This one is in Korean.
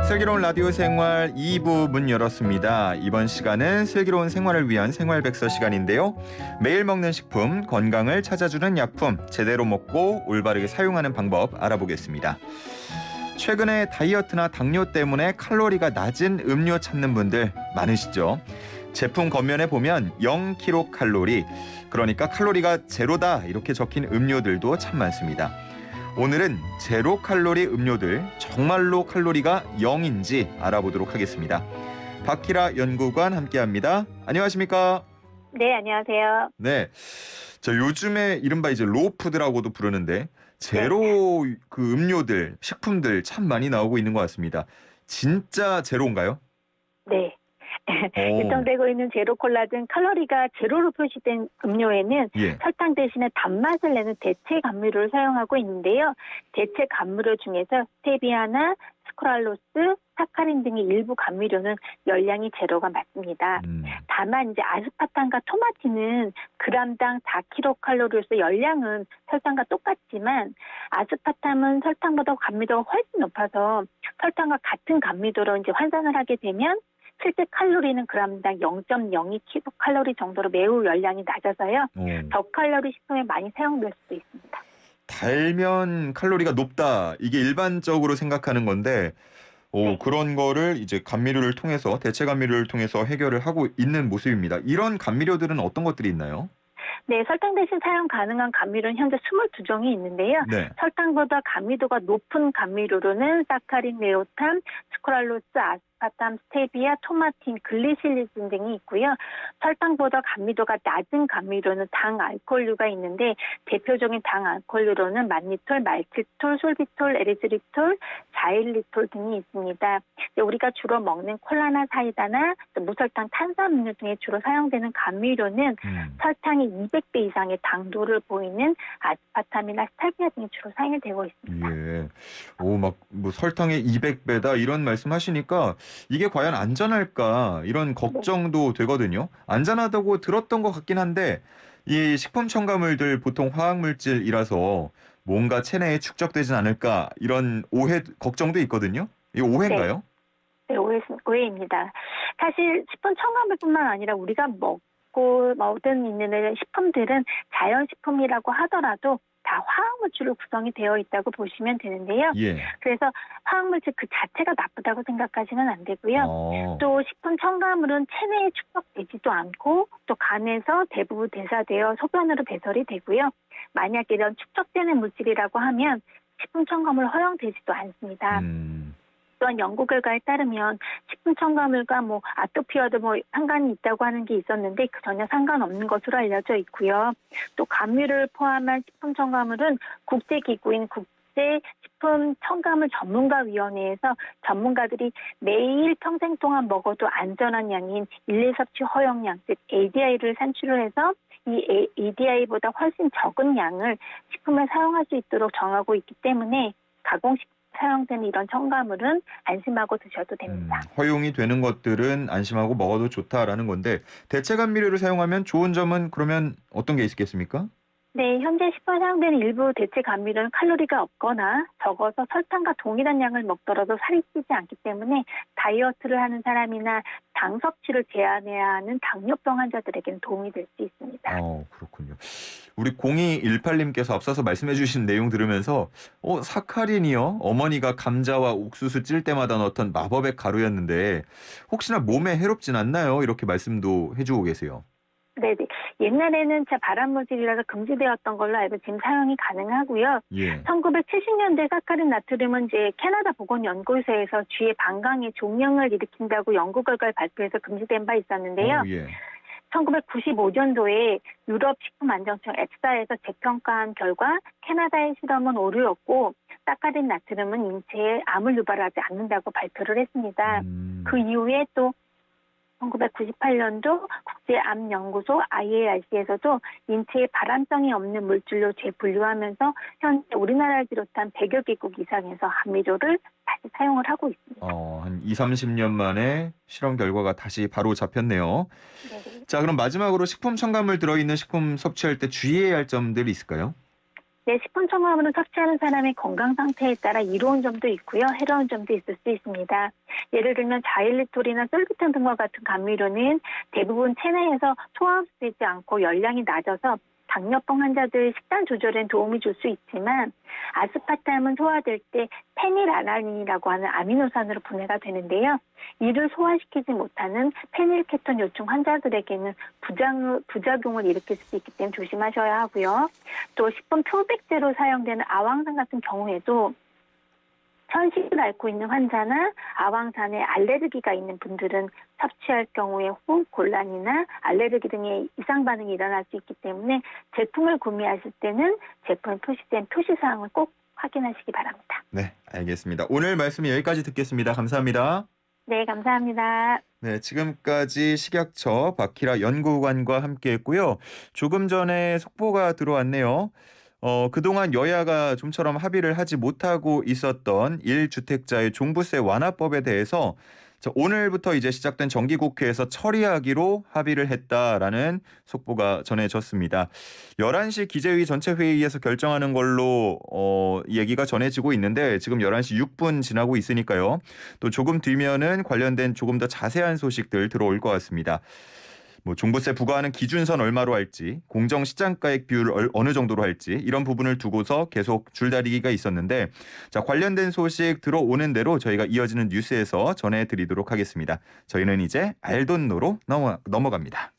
슬기로운 라디오 생활 2부 문 열었습니다. 이번 시간은 슬기로운 생활을 위한 생활백서 시간인데요. 매일 먹는 식품, 건강을 찾아주는 약품, 제대로 먹고 올바르게 사용하는 방법 알아보겠습니다. 최근에 다이어트나 당뇨 때문에 칼로리가 낮은 음료 찾는 분들 많으시죠? 제품 겉면에 보면 0kcal, 그러니까 칼로리가 제로다 이렇게 적힌 음료들도 참 많습니다. 오늘은 제로 칼로리 음료들 정말로 칼로리가 0인지 알아보도록 하겠습니다. 박희라 연구관 함께합니다. 안녕하십니까? 네, 안녕하세요. 네, 저 요즘에 이른바 이제 로우푸드라고도 부르는데 제로 그 음료들, 식품들 참 많이 나오고 있는 것 같습니다. 진짜 제로인가요? 네. 오, 유통되고 있는 제로콜라 등 칼로리가 제로로 표시된 음료에는 예. 설탕 대신에 단맛을 내는 대체 감미료를 사용하고 있는데요. 대체 감미료 중에서 스테비아나 스크랄로스, 사카린 등의 일부 감미료는 열량이 제로가 맞습니다. 다만 이제 아스파탐과 토마티는 그람당 4kcal로리로서 열량은 설탕과 똑같지만 아스파탐은 설탕보다 감미도가 훨씬 높아서 설탕과 같은 감미도로 이제 환산을 하게 되면 실제 칼로리는 그람당 0.02kcal 정도로 매우 열량이 낮아서요. 저칼로리 식품에 많이 사용될 수도 있습니다. 달면 칼로리가 높다. 이게 일반적으로 생각하는 건데 네. 그런 거를 이제 감미료를 통해서 대체 감미료를 통해서 해결을 하고 있는 모습입니다. 이런 감미료들은 어떤 것들이 있나요? 네, 설탕 대신 사용 가능한 감미료는 현재 22종이 있는데요. 네. 설탕보다 감미도가 높은 감미료로는 사카린, 레오탐, 스크랄로스, 아스파탐, 스테비아, 토마틴, 글리실리진 등이 있고요. 설탕보다 감미도가 낮은 감미료는 당 알코올류가 있는데 대표적인 당 알코올류로는 만니톨, 말티톨, 솔비톨, 에리스리톨, 자일리톨 등이 있습니다. 우리가 주로 먹는 콜라나 사이다나 무설탕 탄산음료 등에 주로 사용되는 감미료는 설탕이 200배 이상의 당도를 보이는 아스파탐이나 스타비아 등이 주로 사용이 되고 있습니다. 예. 막 뭐 설탕의 200배다 이런 말씀하시니까 이게 과연 안전할까 이런 걱정도 되거든요. 안전하다고 들었던 것 같긴 한데 이 식품 첨가물들 보통 화학물질이라서 뭔가 체내에 축적되진 않을까 이런 오해 걱정도 있거든요. 이 오해인가요? 네, 오해입니다. 사실 식품 첨가물뿐만 아니라 우리가 먹고 먹든 있는 식품들은 자연식품이라고 하더라도 다 화학물질로 구성이 되어 있다고 보시면 되는데요. 예. 그래서 화학물질 그 자체가 나쁘다고 생각하시면 안 되고요. 또 식품 첨가물은 체내에 축적되지도 않고 또 간에서 대부분 대사되어 소변으로 배설이 되고요. 만약 이런 축적되는 물질이라고 하면 식품 첨가물 허용되지도 않습니다. 또한 연구 결과에 따르면 식품 첨가물과 아토피와도 상관이 있다고 하는 게 있었는데 전혀 상관없는 것으로 알려져 있고요. 또 감미료를 포함한 식품 첨가물은 국제기구인 국제식품첨가물 전문가위원회에서 전문가들이 매일 평생 동안 먹어도 안전한 양인 일일 섭취 허용량, 즉 ADI를 산출을 해서 이 ADI보다 훨씬 적은 양을 식품에 사용할 수 있도록 정하고 있기 때문에 가공식품 사용되는 이런 첨가물은 안심하고 드셔도 됩니다. 허용이 되는 것들은 안심하고 먹어도 좋다라는 건데 대체 감미료를 사용하면 좋은 점은 그러면 어떤 게 있겠습니까? 네, 현재 식품에 사용되는 일부 대체 감미료는 칼로리가 없거나 적어서 설탕과 동일한 양을 먹더라도 살이 찌지 않기 때문에 다이어트를 하는 사람이나 당 섭취를 제한해야 하는 당뇨병 환자들에게는 도움이 될 수 있습니다. 그렇군요. 우리 0218님께서 앞서서 말씀해 주신 내용 들으면서 사카린이요? 어머니가 감자와 옥수수 찔 때마다 넣던 마법의 가루였는데 혹시나 몸에 해롭진 않나요? 이렇게 말씀도 해주고 계세요. 네네. 옛날에는 발암물질이라서 금지되었던 걸로 알고 지금 사용이 가능하고요. 예. 1970년대 사카린 나트륨은 이제 캐나다 보건연구소에서 쥐의 방광에 종양을 일으킨다고 연구 결과를 발표해서 금지된 바 있었는데요. 예. 1995년도에 유럽 식품안전청 앱사에서 재평가한 결과 캐나다의 실험은 오류였고 사카린 나트륨은 인체에 암을 유발하지 않는다고 발표를 했습니다. 그 이후에 또 1998년도 국제암연구소 IARC에서도 인체에 발암성이 없는 물질로 재분류하면서 현재 우리나라를 비롯한 100여 개국 이상에서 감미료를 다시 사용을 하고 있습니다. 한 20-30년 만에 실험 결과가 다시 바로 잡혔네요. 네. 자, 그럼 마지막으로 식품 첨가물 들어있는 식품 섭취할 때 주의해야 할 점들이 있을까요? 네, 식품 첨가물을 섭취하는 사람의 건강 상태에 따라 이로운 점도 있고요. 해로운 점도 있을 수 있습니다. 예를 들면 자일리톨이나 솔비탄 등과 같은 감미료는 대부분 체내에서 소화 흡수되지 않고 열량이 낮아서 당뇨병 환자들 식단 조절엔 도움이 줄 수 있지만 아스파탐은 소화될 때 페닐알라닌이라고 하는 아미노산으로 분해가 되는데요. 이를 소화시키지 못하는 페닐케톤 요충 환자들에게는 부작용을 일으킬 수 있기 때문에 조심하셔야 하고요. 또 식품 표백제로 사용되는 아황산 같은 경우에도 천식을 앓고 있는 환자나 아황산에 알레르기가 있는 분들은 섭취할 경우에 호흡 곤란이나 알레르기 등의 이상 반응이 일어날 수 있기 때문에 제품을 구매하실 때는 제품에 표시된 표시사항을 꼭 확인하시기 바랍니다. 네, 알겠습니다. 오늘 말씀 여기까지 듣겠습니다. 감사합니다. 네, 감사합니다. 네, 지금까지 식약처 박희라 연구관과 함께했고요. 조금 전에 속보가 들어왔네요. 그동안 여야가 좀처럼 합의를 하지 못하고 있었던 1주택자의 종부세 완화법에 대해서 오늘부터 이제 시작된 정기국회에서 처리하기로 합의를 했다라는 속보가 전해졌습니다. 11시 기재위 전체 회의에서 결정하는 걸로 얘기가 전해지고 있는데 지금 11시 6분 지나고 있으니까요. 또 조금 뒤면은 관련된 조금 더 자세한 소식들 들어올 것 같습니다. 뭐 종부세 부과하는 기준선 얼마로 할지, 공정 시장가액 비율을 어느 정도로 할지 이런 부분을 두고서 계속 줄다리기가 있었는데 자, 관련된 소식 들어오는 대로 저희가 이어지는 뉴스에서 전해드리도록 하겠습니다. 저희는 이제 알돈노로 넘어갑니다.